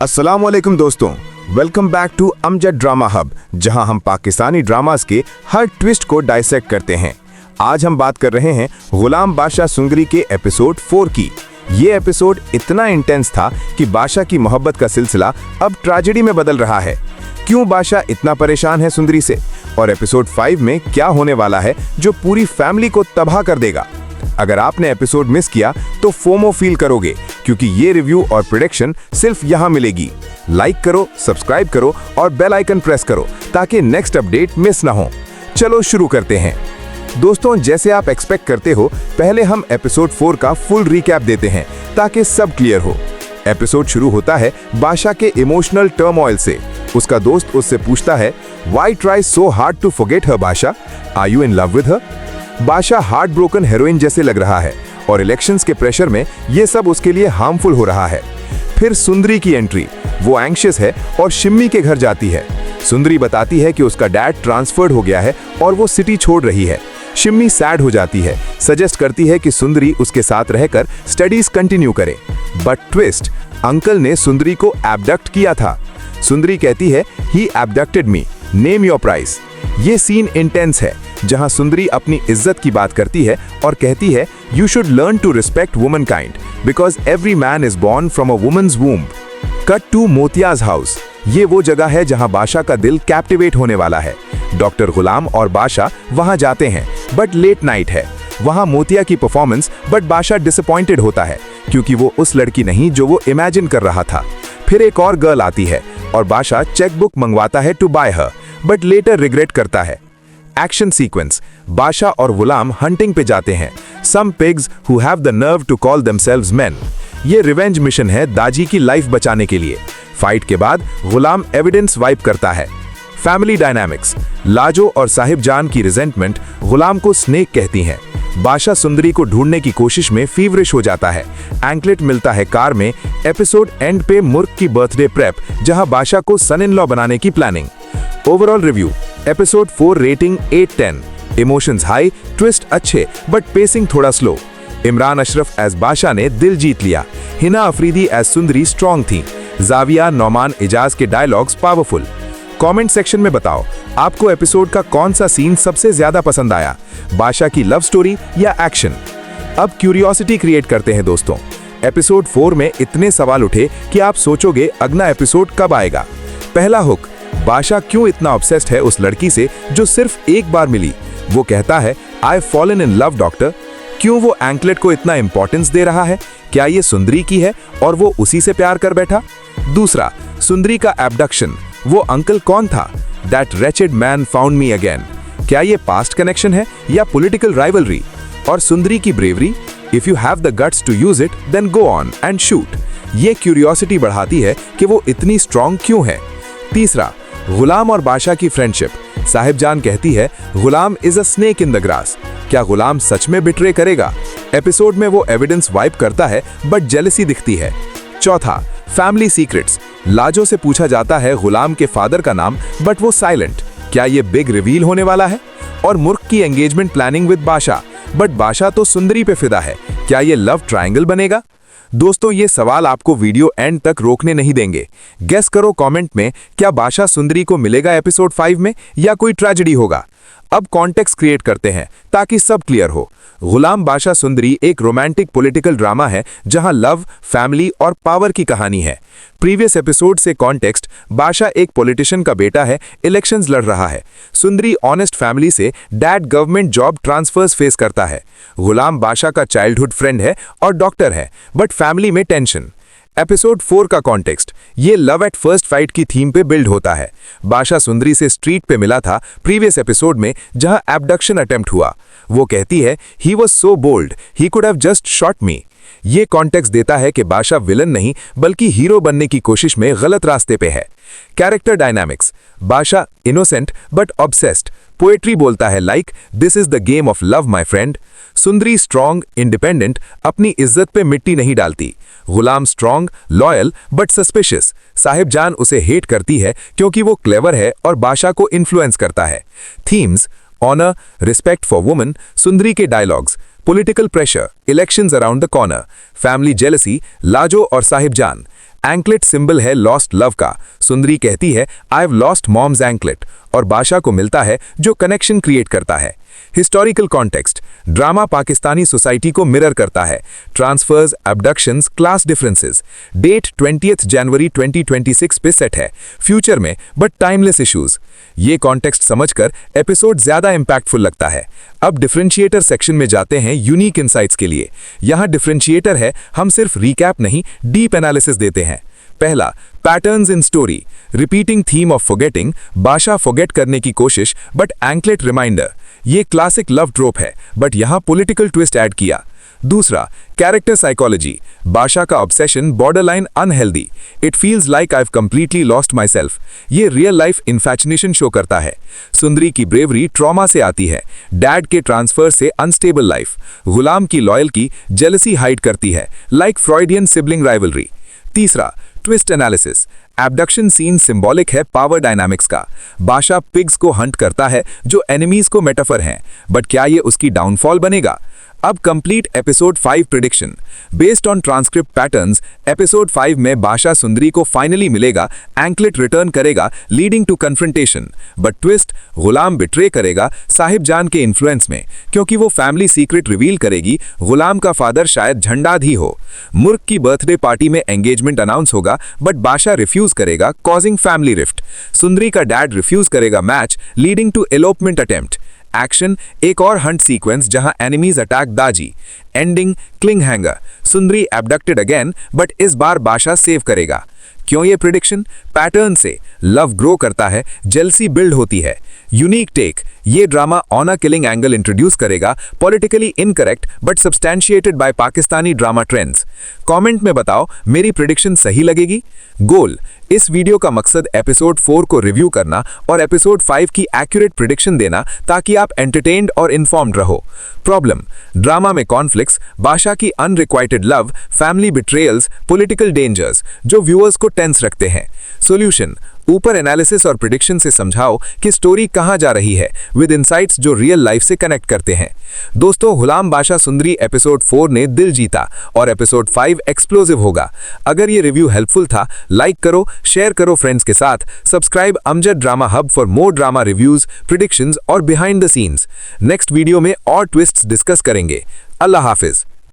अस्सलामुअलैकुम दोस्तों, welcome back to Amjad drama hub, जहां हम पाकिस्तानी ड्रामास के हर ट्विस्ट को डाइसेक्ट करते हैं। आज हम बात कर रहे हैं गुलाम बादशाह सुंगरी के एपिसोड 4 की। ये एपिसोड इतना इंटेंस था कि बादशाह की मोहब्बत का सिलसिला अब ट्रेजेडी में बदल रहा है। क्यों बादशाह इतना परेशान है सुंदरी से, और एपिसोड 5 में क्या होने वाला है जो पूरी फैमिली को तबाह कर देगा। अगर आपने एपिसोड मिस किया तो फोमो फील करोगे, क्योंकि ये रिव्यू और प्रेडिक्शन सिर्फ यहाँ मिलेगी। लाइक करो, सब्सक्राइब करो और बेल आइकन प्रेस करो ताकि नेक्स्ट अपडेट मिस ना हो। चलो शुरू करते हैं। दोस्तों, जैसे आप एक्सपेक्ट करते हो, पहले हम एपिसोड 4 का फुल रिकैप देते हैं ताकि सब क्लियर हो। एपिसोड शुरू होता है बादशाह के इमोशनल टर्मोइल से। उसका दोस्त उससे पूछता है, why try so hard to forget her Badshah, are you in love with her. Badshah heart broken heroin जैसे लग रहा है और इलेक्शंस के प्रेशर में ये सब उसके लिए हार्मफुल हो रहा है। फिर सुंदरी की एंट्री। वो एंग्शियस है और शिम्मी के घर जाती है। सुंदरी बताती है कि उसका डैड ट्रांसफर्ड हो गया है और वो सिटी छोड़ रही है। शिम्मी सैड हो जाती है, सजेस्ट करती है कि सुंदरी उसके साथ रहकर स्टडीज कंटिन्यू करे। बट ट्विस्ट, अंकल ने सुंदरी को एब्डक्ट किया था। सुंदरी कहती है, ही एब्डक्टेड मी, नेम योर प्राइस। ये सीन इंटेंस है, जहां सुंदरी अपनी इज्जत की बात करती है और कहती है, you should learn to respect womankind because every man is born from a woman's womb. Cut to Motiya's house. ये वो जगह है जहां बादशाह का दिल कैप्टिवेट होने वाला है। डॉक्टर गुलाम और बादशाह वहां जाते हैं, बट लेट नाइट है। वहां मोतिया की परफॉर्मेंस, बट बादशाह डिसअपॉइंटेड होता है क्योंकि वो उस लड़की नहीं जो वो इमेजिन कर रहा था। फिर एक और गर्ल आती है और बादशाह चेकबुक मंगवाता है to buy her, but later regret करता है। Action sequence. बादशाह और गुलाम हंटिंग पे जाते हैं। Some pigs who have the nerve to call themselves men. ये रिवेंज मिशन है दाजी की लाइफ बचाने के लिए। फाइट के बाद गुलाम एविडेंस वाइप करता है। Family dynamics. लाजो और साहिब जान की रिजेंटमेंट गुलाम को स्नेक कहती हैं। बादशाह सुंदरी को ढूंढने की कोशिश में फीवरिश हो जाता है। एंकलेट मिलता है कार में। एपिसोड एंड पे मुर्क की बर्थडे प्रेप, जहां बादशाह को सन इन लॉ बनाने की planning. Overall review. Episode 4 rating 8/10। Emotions high, twist अच्छे, बट पेसिंग थोड़ा स्लो। इमरान अशरफ एज बादशाह ने दिल जीत लिया। हिना अफरीदी एज सुंदरी स्ट्रॉन्ग थी। जाविया नौमान इजाज के डायलॉग्स पावरफुल। कमेंट सेक्शन में बताओ, आपको एपिसोड का कौन सा सीन सबसे ज्यादा पसंद आया, बादशाह की लव स्टोरी या एक्शन। अब क्यूरियोसिटी क्रिएट करते हैं दोस्तों। एपिसोड 4 में इतने सवाल उठे कि आप सोचोगे अगला एपिसोड कब आएगा। पहला हुक, बादशाह क्यों इतना ऑब्सेस्ड है उस लड़की से जो सिर्फ एक बार मिली। वो कहता है, आई फॉलन इन लव डॉक्टर। क्यों वो एंकलेट को इतना इंपॉर्टेंस दे रहा है? क्या ये सुंदरी की है और वो उसी से प्यार कर बैठा? दूसरा, सुंदरी का एब्डक्शन। वो अंकल कौन था? That wretched man found me again. क्या ये पास्ट कनेक्शन है या पॉलिटिकल राइवलरी? और सुंदरी की bravery, if you have the guts to use it then go on and shoot. ये क्यूरियोसिटी बढ़ाती है कि वो इतनी स्ट्रॉन्ग क्यों है। तीसरा, गुलाम और बादशाह की फ्रेंडशिप। साहिब जान कहती है, Ghulam is a snake in the grass. क्या गुलाम सच में बिट्रे करेगा? एपिसोड में वो एविडेंस वाइप करता है, बट जेलसी दिखती है। चौथा, फैमिली सीक्रेट्स। लाजो से पूछा जाता है गुलाम के फादर का नाम, बट वो साइलेंट। क्या ये बिग रिवील होने वाला है? और मुर्क की एंगेजमेंट प्लानिंग विद बादशाह, बट बादशाह तो सुंदरी पे फिदा है। क्या ये लव ट्रायंगल बनेगा? दोस्तों, ये सवाल आपको वीडियो एंड तक रोकने नहीं देंगे। गेस करो कमेंट में, क्या बादशाह सुंदरी को मिलेगा एपिसोड 5 में या कोई ट्रेजेडी होगा। अब कॉन्टेक्स्ट क्रिएट करते हैं ताकि सब क्लियर हो। गुलाम बादशाह सुंदरी एक रोमांटिक पॉलिटिकल ड्रामा है जहां लव, फैमिली और पावर की कहानी है। प्रीवियस एपिसोड से कॉन्टेक्स्ट, बादशाह एक पॉलिटिशियन का बेटा है, इलेक्शंस लड़ रहा है। सुंदरी ऑनेस्ट फैमिली से, dad government job transfers face करता है। गुलाम बादशाह का चाइल्डहुड फ्रेंड है और डॉक्टर है, बट फैमिली में टेंशन। एपिसोड 4 का कॉन्टेक्स्ट, ये लव एट फर्स्ट फाइट की थीम पे बिल्ड होता है। बादशाह सुंदरी से स्ट्रीट पे मिला था प्रीवियस एपिसोड में, जहां एब्डक्शन अटेम्प्ट हुआ। वो कहती है, he was so bold, he could have just shot me. ये कॉन्टेक्स्ट देता है कि बादशाह विलन नहीं बल्कि हीरो बनने की कोशिश में गलत रास्ते पे है। Character dynamics. Badshah innocent but obsessed. Poetry बोलता है like, this is the game of love my friend. Sundari strong, independent, अपनी इज्जत पे मिट्टी नहीं डालती। Ghulam strong, loyal but suspicious. Sahib Jaan उसे हेट करती है क्योंकि वो क्लेवर है और बादशाह को इन्फ्लुएंस करता है। Themes, honour, respect for woman. Sundari के dialogues, political pressure, elections around the corner, family jealousy, Lajo और साहिब जान। एंकलेट सिंबल है लॉस्ट लव का। सुंदरी कहती है I have lost mom's anklet, और बादशाह को मिलता है जो कनेक्शन क्रिएट करता है। Historical context, drama Pakistani society को मिरर करता है। Transfers, abductions, class differences. Date 20 जनवरी 2026 पे सेट है, फ्यूचर में बट टाइमलेस इश्यूज। ये कॉन्टेक्स्ट समझकर एपिसोड ज्यादा इंपैक्टफुल लगता है। अब डिफरेंशिएटर सेक्शन में जाते हैं यूनिक इनसाइट्स के लिए। यहाँ डिफरेंशिएटर है, हम सिर्फ रिकैप नहीं डीप एनालिसिस देते हैं। पहला, patterns in story, repeating theme of forgetting. बादशाह फॉरगेट करने की कोशिश बट एंकलेट रिमाइंडर। ये क्लासिक लव ट्रोप है बट यहाँ पॉलिटिकल ट्विस्ट ऐड किया। दूसरा, कैरेक्टर साइकोलॉजी, बादशाह का obsession borderline unhealthy. It feels like I have completely lost my self. ये रियल लाइफ इन्फैसिनेशन शो करता है। सुंदरी की ब्रेवरी ट्रॉमा से आती है, डैड के ट्रांसफर से अनस्टेबल लाइफ। गुलाम की लॉयल्टी जेलसी हाइड करती है, लाइक फ्रॉइडियन सिबलिंग राइवलरी। तीसरा, twist analysis, abduction scene symbolic है पावर डायनामिक्स का। बादशाह पिग्स को हंट करता है जो एनिमीज को मेटाफर हैं, बट क्या ये उसकी डाउनफॉल बनेगा? अब complete episode 5 prediction based on transcript patterns. Episode 5 में बादशाह सुंदरी को फाइनली मिलेगा, एंकलेट रिटर्न करेगा leading to confrontation, but twist, Ghulam betray करेगा साहिब जान के इन्फ्लुएंस में, क्योंकि वो फैमिली सीक्रेट रिवील करेगी गुलाम का फादर शायद झंडाद ही हो। मुर्क की बर्थडे पार्टी में एंगेजमेंट अनाउंस होगा बट बादशाह रिफ्यूज करेगा, कॉजिंग फैमिली रिफ्ट। सुंदरी का डैड रिफ्यूज करेगा match, leading to elopement attempt. Action, एक और हंट सीक्वेंस जहां enemies attack Daji. Ending, cliffhanger, Sundari abducted again but इस बार बादशाह सेव करेगा। क्यों ये प्रिडिक्शन? पैटर्न से लव ग्रो करता है, जेलसी बिल्ड होती है। यूनिक टेक, ये drama honour killing angle introduce करेगा, politically incorrect but substantiated by Pakistani drama trends. Comment में बताओ मेरी प्रिडिक्शन सही लगेगी? गोल, इस वीडियो का मकसद एपिसोड 4 को रिव्यू करना और एपिसोड 5 की एक्यूरेट प्रिडिक्शन देना ताकि आप एंटरटेन्ड और इन्फॉर्म्ड रहो। प्रॉब्लम, ड्रामा में कॉन्फ्लिक्ट्स, बादशाह की unrequited love, family betrayals, political dangers जो व्यूअर्स को टेंस रखते हैं। सॉल्यूशन, ऊपर एनालिसिस और प्रिडिक्शन से समझाओ कि स्टोरी कहां जा रही है विद इनसाइट्स जो रियल लाइफ से कनेक्ट करते हैं। दोस्तों, गुलाम बादशाह सुंदरी एपिसोड 4 ने दिल जीता और एपिसोड 5 एक्सप्लोसिव होगा। अगर ये रिव्यू हेल्पफुल था, लाइक करो, शेयर करो फ्रेंड्स के साथ, subscribe Amjad drama hub for more drama reviews, predictions और behind the scenes. Next video में और ट्विस्ट्स डिस्कस करेंगे। अल्लाह हाफिज।